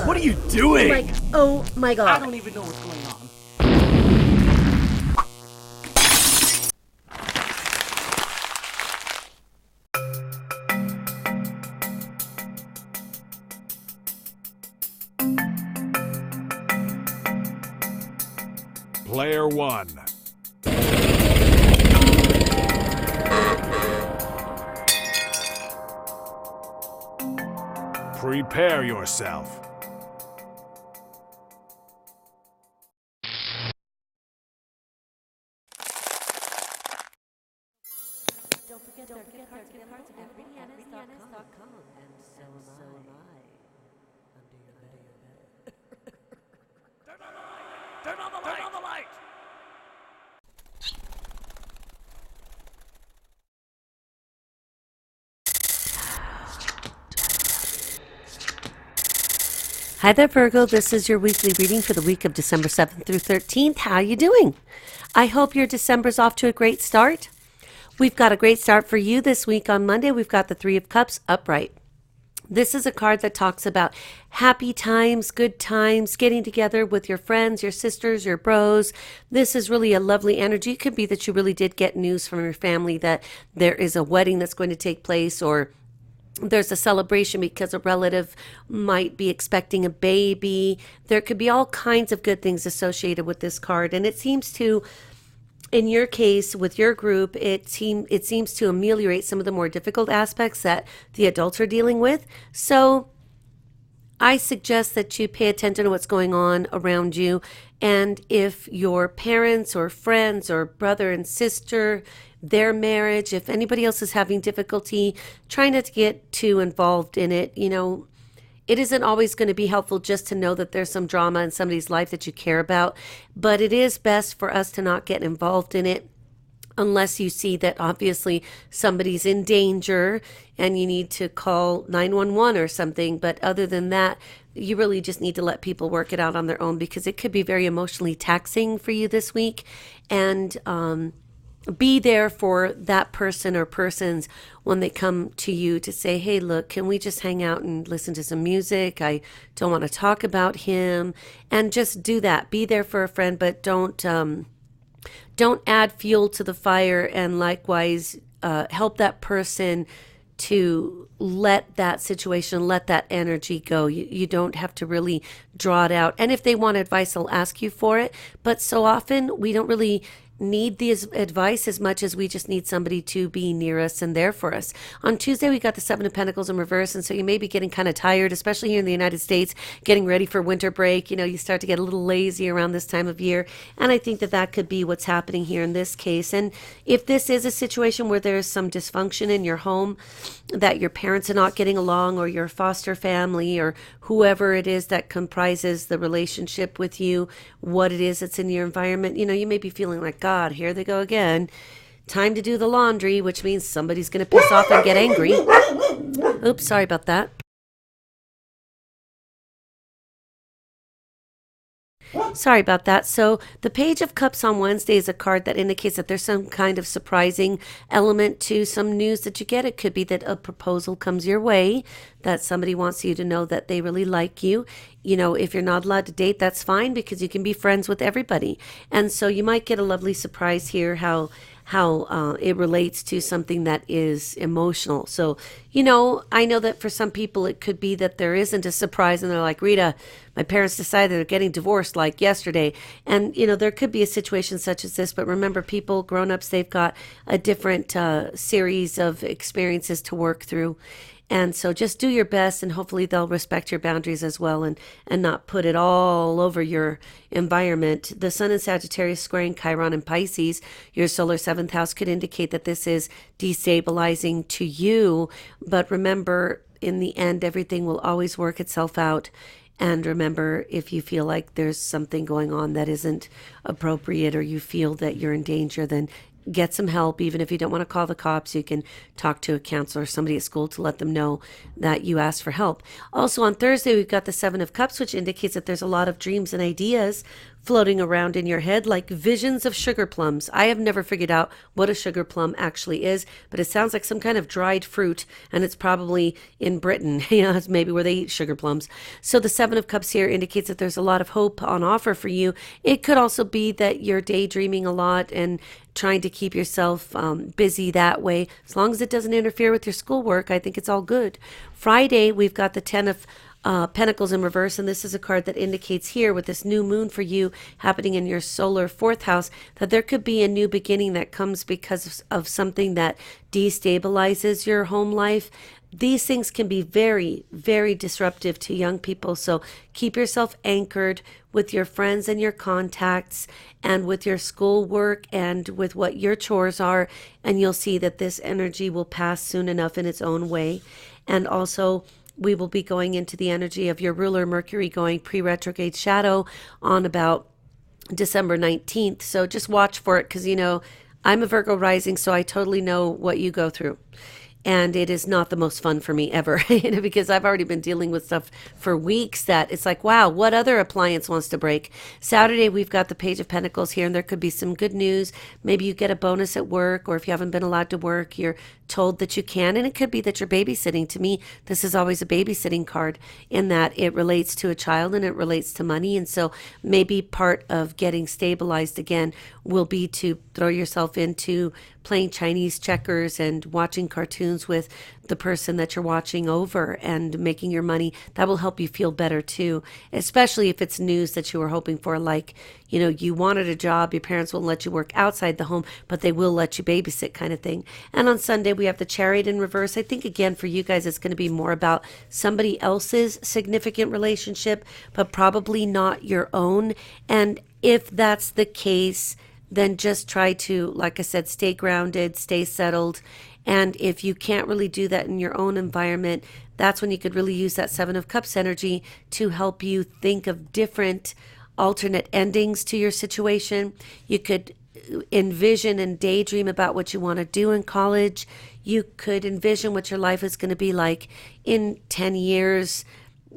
What are you doing? Like, oh my God. I don't even know what's going on. Player one. Prepare yourself. Don't forget our gift cards at RitaYanez.com, and so am I. Under your bed. Turn on the light! Turn on the light! Turn on the light! Hi there, Virgo. This is your weekly reading for the week of December 7th through 13th. How are you doing? I hope your December's off to a great start. We've got a great start for you this week. On Monday, we've got the Three of Cups upright. This is a card that talks about happy times, good times, getting together with your friends, your sisters, your bros. This is really a lovely energy. It could be that you really did get news from your family that there is a wedding that's going to take place, or there's a celebration because a relative might be expecting a baby. There could be all kinds of good things associated with this card. And it seems to, in your case, with your group, it seems to ameliorate some of the more difficult aspects that the adults are dealing with. So I suggest that you pay attention to what's going on around you. And if your parents or friends or brother and sister, their marriage, if anybody else is having difficulty, try not to get too involved in it. You know, it isn't always going to be helpful just to know that there's some drama in somebody's life that you care about, but it is best for us to not get involved in it unless you see that obviously somebody's in danger and you need to call 911 or something. But other than that, you really just need to let people work it out on their own, because it could be very emotionally taxing for you this week. And be there for that person or persons when they come to you to say, hey, look, can we just hang out and listen to some music? I don't want to talk about him. And just do that. Be there for a friend, but don't add fuel to the fire, and likewise help that person to let that situation, let that energy go. You don't have to really draw it out. And if they want advice, they'll ask you for it. But so often we don't really need the advice as much as we just need somebody to be near us and there for us. On Tuesday, we got the Seven of Pentacles in reverse, and so you may be getting kind of tired, especially here in the United States, getting ready for winter break. You know, you start to get a little lazy around this time of year, and I think that that could be what's happening here in this case. And if this is a situation where there's some dysfunction in your home, that your parents are not getting along, or your foster family, or whoever it is that comprises the relationship with you, what it is that's in your environment, you know, you may be feeling like, God, here they go again. Time to do the laundry, which means somebody's going to piss off and get angry. Oops, sorry about that. Sorry about that. So the Page of Cups on Wednesday is a card that indicates that there's some kind of surprising element to some news that you get. It could be that a proposal comes your way, that somebody wants you to know that they really like you. You know, if you're not allowed to date, that's fine, because you can be friends with everybody. And so you might get a lovely surprise here, how it relates to something that is emotional. So, you know, I know that for some people it could be that there isn't a surprise and they're like, Rita, my parents decided they're getting divorced like yesterday. And, you know, there could be a situation such as this. But remember, people, grown-ups, they've got a different series of experiences to work through. And so just do your best, and hopefully they'll respect your boundaries as well, and not put it all over your environment. The Sun in Sagittarius squaring Chiron in Pisces, your solar seventh house, could indicate that this is destabilizing to you. But remember, in the end, everything will always work itself out. And remember, if you feel like there's something going on that isn't appropriate, or you feel that you're in danger, then get some help. Even if you don't want to call the cops, you can talk to a counselor or somebody at school to let them know that you asked for help. Also on Thursday, we've got the Seven of Cups, which indicates that there's a lot of dreams and ideas floating around in your head, like visions of sugar plums. I have never figured out what a sugar plum actually is, but it sounds like some kind of dried fruit, and it's probably in Britain. It's maybe where they eat sugar plums. So the Seven of Cups here indicates that there's a lot of hope on offer for you. It could also be that you're daydreaming a lot and trying to keep yourself busy that way. As long as it doesn't interfere with your schoolwork, I think it's all good. Friday, we've got the Ten of Pentacles in reverse, and this is a card that indicates here, with this new moon for you happening in your solar fourth house, that there could be a new beginning that comes because of something that destabilizes your home life. These things can be very, very disruptive to young people, so keep yourself anchored with your friends and your contacts, and with your schoolwork, and with what your chores are, and you'll see that this energy will pass soon enough in its own way. And also, we will be going into the energy of your ruler Mercury going pre-retrograde shadow on about December 19th. So just watch for it, because, I'm a Virgo rising, so I totally know what you go through. And it is not the most fun for me ever, because I've already been dealing with stuff for weeks that it's like, wow, what other appliance wants to break? Saturday, we've got the Page of Pentacles here, and there could be some good news. Maybe you get a bonus at work, or if you haven't been allowed to work, you're told that you can. And it could be that you're babysitting. To me, this is always a babysitting card, in that it relates to a child and it relates to money. And so maybe part of getting stabilized again will be to throw yourself into playing Chinese checkers and watching cartoons with the person that you're watching over, and making your money. That will help you feel better too, especially if it's news that you were hoping for, like, you wanted a job, your parents won't let you work outside the home, but they will let you babysit, kind of thing. And on Sunday, we have the Chariot in reverse. I think, again, for you guys, it's going to be more about somebody else's significant relationship, but probably not your own. And if that's the case, then just try to, like I said, stay grounded, stay settled. And if you can't really do that in your own environment, that's when you could really use that Seven of Cups energy to help you think of different alternate endings to your situation. You could envision and daydream about what you want to do in college. You could envision what your life is going to be like in 10 years,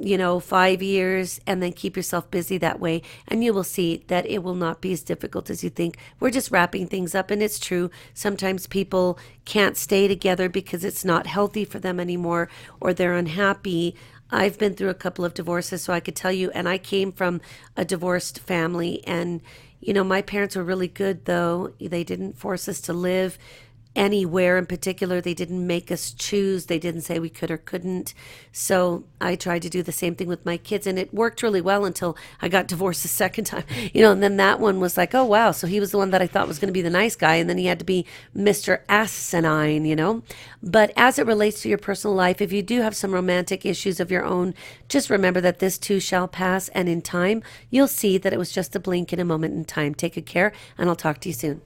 5 years, and then keep yourself busy that way. And you will see that it will not be as difficult as you think. We're just wrapping things up, and it's true. Sometimes people can't stay together because it's not healthy for them anymore, or they're unhappy. I've been through a couple of divorces, so I could tell you, and I came from a divorced family, and my parents were really good, though. They didn't force us to live anywhere in particular. They didn't make us choose. They didn't say we could or couldn't. So I tried to do the same thing with my kids, and it worked really well until I got divorced the second time, and then that one was like, oh wow, so he was the one that I thought was going to be the nice guy, and then he had to be Mr. Asinine. But as it relates to your personal life, if you do have some romantic issues of your own, just remember that this too shall pass, and in time you'll see that it was just a blink in a moment in time. Take good care, and I'll talk to you soon.